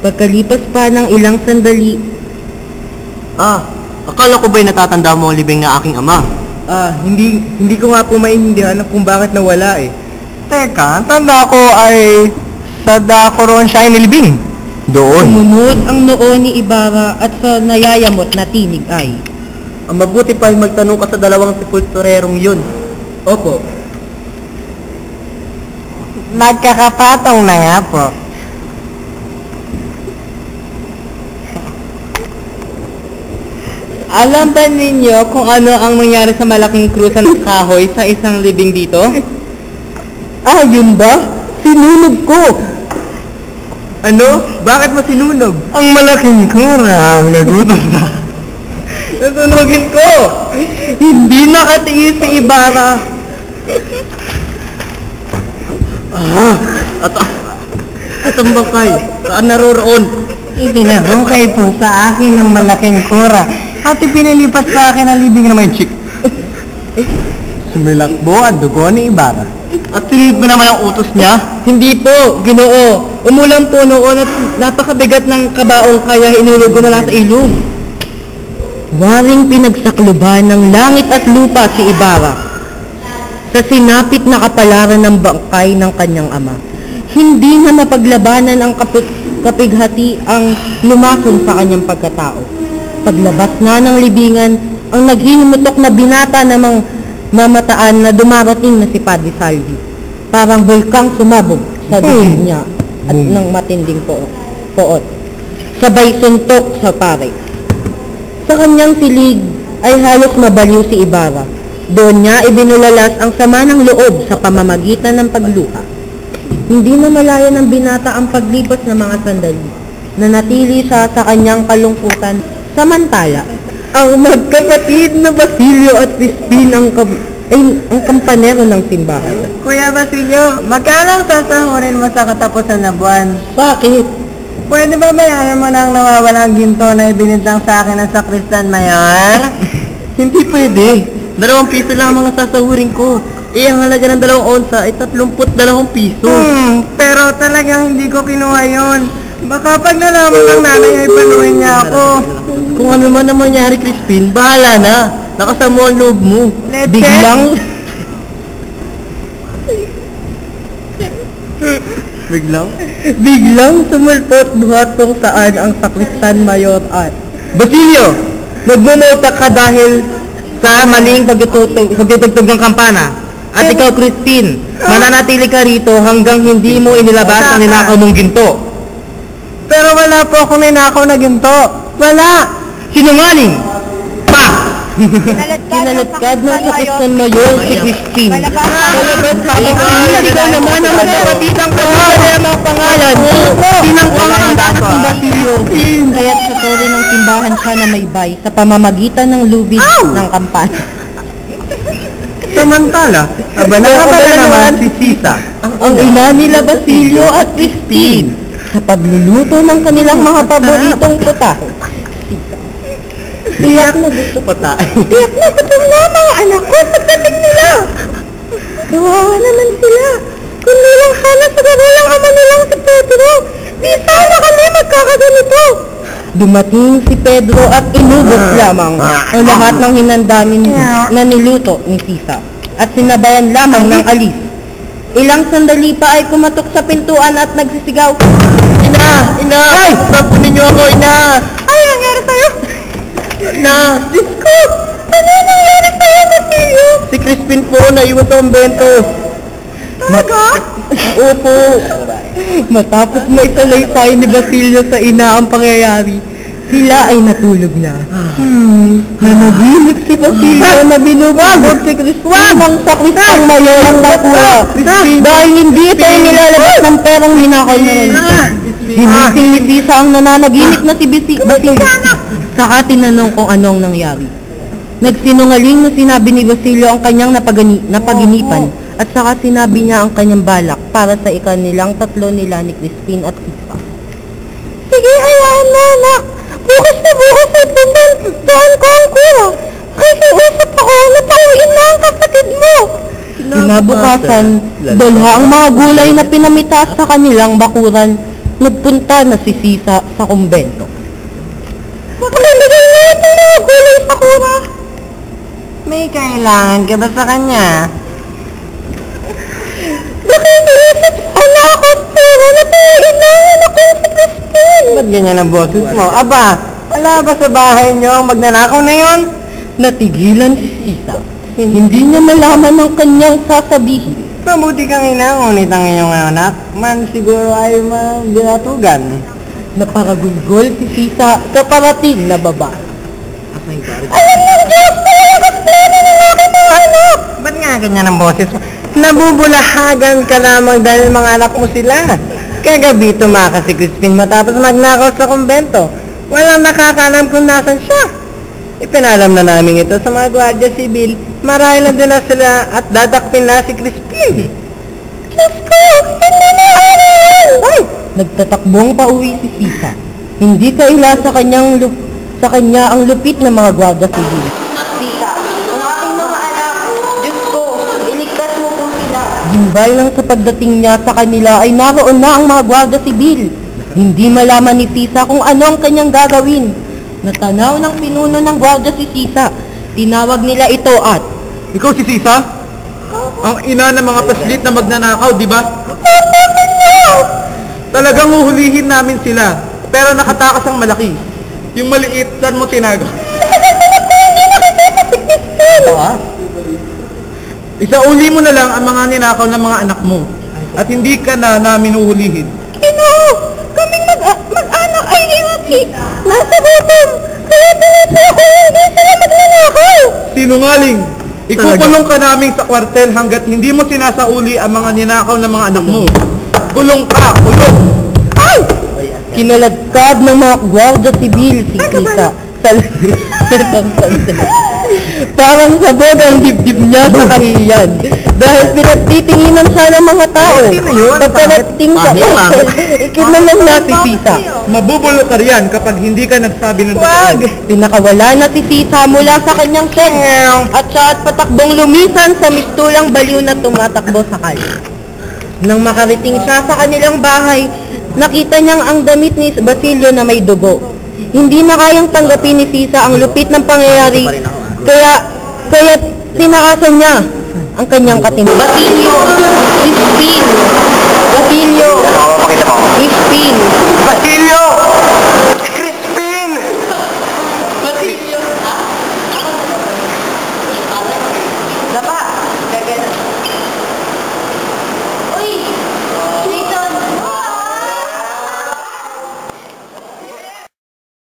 Pagkalipas pa ng ilang sandali, Akala ko ba'y natatanda mo ang libing na aking ama? Hindi ko nga po maintindihan kung bakit nawala eh. Teka, ang tanda ko ay sa Dacoron siya ay nilibing. Doon. sumunod ang noo ni Ibarra at sa nayayamot na tinig ay, Ang mabuti pa ay magtanong ka sa dalawang sepulturerong yun. Opo. Nagkakapatong na nga po. alam ba ninyo kung ano ang nangyari sa malaking krusan ng kahoy sa isang libing dito? Yun ba? Sinunog ko. Ano? Bakit mo sinunog? Ang malaking kurang nagutom na. Nasunugin ko! Hindi nakatiis si Ibarra. At ang bakay, saan naroroon? Itinahukay po sa akin ng malaking kura at ipinilipas sa akin ang libing na may chick. Sumilakbo ang dugo ni Ibarra. At sinunod mo naman ang utos niya? Hindi po, Ginoo. Umulan po noon at napakabigat ng kabaong kaya inulog ko na lang sa ilog. Waring pinagsakluban ng langit at lupa si Ibarra sa sinapit na kapalaran ng bangkay ng kanyang ama. Hindi na mapaglabanan ang kapighati ang lumakon sa kanyang pagkatao. Paglabas na ng libingan, ang naghihimutok na binata namang mamataan na dumarating na si Padre Salvi. Parang bulkang sumabog sa dibdib niya at ng matinding poot. Sabay suntok sa pare. Sa kanyang silig ay halos mabaliw si Ibarra. Doon niya ibinulalas ang sama ng loob sa pamamagitan ng pagluha. Hindi na malaya ng binata ang paglipas ng mga sandali. Nanatili siya sa kanyang kalungkutan. Samantala, ang magkapatid na Basilio at Crispin ang kampanero ng simbahan. Kuya Basilio, magkano ang sasahurin mo sa katapusan na buwan? Bakit? Pwede ba bayaran mo ng nawawalang ginto na ibinintang sa akin ng sakristan mayor? Hindi pwede. 2 piso lang ang mga sasahurin ko. Ang halaga ng 2 onsa ay 32 piso. Pero talagang hindi ko kinuha yun. Baka pag nalaman ng nanay ay panuhin niya ako. Kung ano man ang mangyari, Crispin, bahala na. Nakasamo ang loob mo. Biglang sumulpot buhat kung saan ang sakristan mayor at Basilio, nagmumota ka dahil sa maling pagtutugtog ng kampana. At ikaw, Crispin, mananatili ka rito hanggang hindi mo inilabas ang ninakaw mong ginto. pero wala po akong ninakaw na ginto. Wala! Sinungaling! Pa! Kinaladkad ng sakristan mayor si Crispin. Ikaw naman ang magkapatid ang pangalan. Sinangpangalan si Basilio. Kaya't sa tore ng simbahan siya na may bay sa pamamagitan ng lubid ng kampana. Samantala, abanala naman si Sisa. Ang ina nila Basilio at Crispin sa pagluluto ng kanilang mga paboritong putahe. Tiyak na gusto Tiyak na gusto na mga anak ko pagdating nila. Kawawa naman sila. Kundi lang sana sa garulang ama nilang si Pedro. Di sana kami magkakaganito. Dumating si Pedro at inubos lamang ang lahat ng hinandamin na niluto ni Sisa at sinabayan lamang ng alis. Ilang sandali pa ay kumatok sa pintuan at nagsisigaw, Ina! Ina! Ay! Sabunin niyo ako, Ina! Ay, nangyari sa'yo? Na! Diyos ko! Ano nangyari sa'yo, Basilio? Si Crispin po, naiwan sa ambento. Talaga? Opo. Matapos maisalaysay ni Basilio sa ina ang pangyayari, sila ay natulog na. Nanaginip si Basilio na binubagod si Crispin ng sakristang mayor ang nakuha. Dahil hindi ito ay nilalabas ng perang hinakaw niya rin. Hinising ni Sisa ang nananaginip na si Basilio. Saka tinanong kung anong nangyari. Nagsinungaling na sinabi ni Basilio ang kanyang napaginipan at saka sinabi niya ang kanyang balak para sa ikanilang tatlo nila ni Crispin at Sisa. Sige, hayaan na, anak. Bukas na bukas ay pundan ko ang kura. Kasi usap ako na pauwiin na ang kapatid mo. Kinabukasan, dalha ang mga gulay na pinamitas sa kanilang bakuran nagpunta na si Sisa sa kumbento. May kailangan ka ba sa kanya? Ba't ganyan ang boses mo? Aba, wala ba sa bahay niyo ang magnanakaw na yon? Natigilan si Sisa. Hindi niya malaman ang kanyang sasabihin. Mabuti kang ina, ngunit ang iyong anak, man siguro ay binatugan. Naparagulgol si Sisa sa parating na baba. Ba't nga ganyan ang boses mo? Nabubulahagan ka lamang dahil mga anak mo sila. Kagabi tumakas si Crispin matapos magnakaw sa kumbento. Walang nakakalam kung nasan siya. Ipinalam na namin ito sa mga gwardiya sibil. Marahil nandun na sila at dadakpin na si Crispin. Diyos ko! Ay! Nagtatakbong pauwi si Sisa. Hindi kaila sa kanya ang lupit ng mga gwardiya sibil. Sisa, ang aking mga anak, Diyos ko, iligtas mo po sila. Gimbal lang sa pagdating niya sa kanila ay naroon na ang mga gwardiya sibil. Hindi malaman ni Sisa kung ano ang kanyang gagawin. Natanaw ng pinuno ng gwardiya si Sisa. Tinawag nila ito at, Ikaw si Sisa? Ang ina ng mga paslit na magnanakaw, di ba? Talagang huhulihin namin sila. Pero nakatakas ang malaki. Yung maliit, saan mo tinago? Isauli mo na lang ang mga ninakaw ng mga anak mo. At hindi ka na namin huhulihin. Kaming mag-anak ay iwaki. Nasa gutom. Kaya pinito ako hindi sila magnanakaw. Sinungaling! Ikukulong ka namin sa kwartel hanggat hindi mo sinasauli ang mga ninakaw ng mga anak mo. Kulong ka! Kulong! kinaladkad ng mga gwardiya sibil si Sisa sa parang sabog ang dibdib niya sa kahiyan dahil pinagtitinginan siya ng mga tao. Pagkarating sa hotel, ikinalang na si Sisa. Mabubulo ka riyan kapag hindi ka nagsabi ng totoo. Pinakawala na si Sisa mula sa kanyang set at siya at patakbong lumisan sa mistulang baliw na tumatakbo sa kalye. Nang makarating siya sa kanilang bahay, nakita niyang ang damit ni Basilio na may dugo. Hindi na kayang tanggapin ni Sisa ang lupit ng pangyayari, kaya tinakasan niya ang kanyang katimbang. Basilio, Crispin,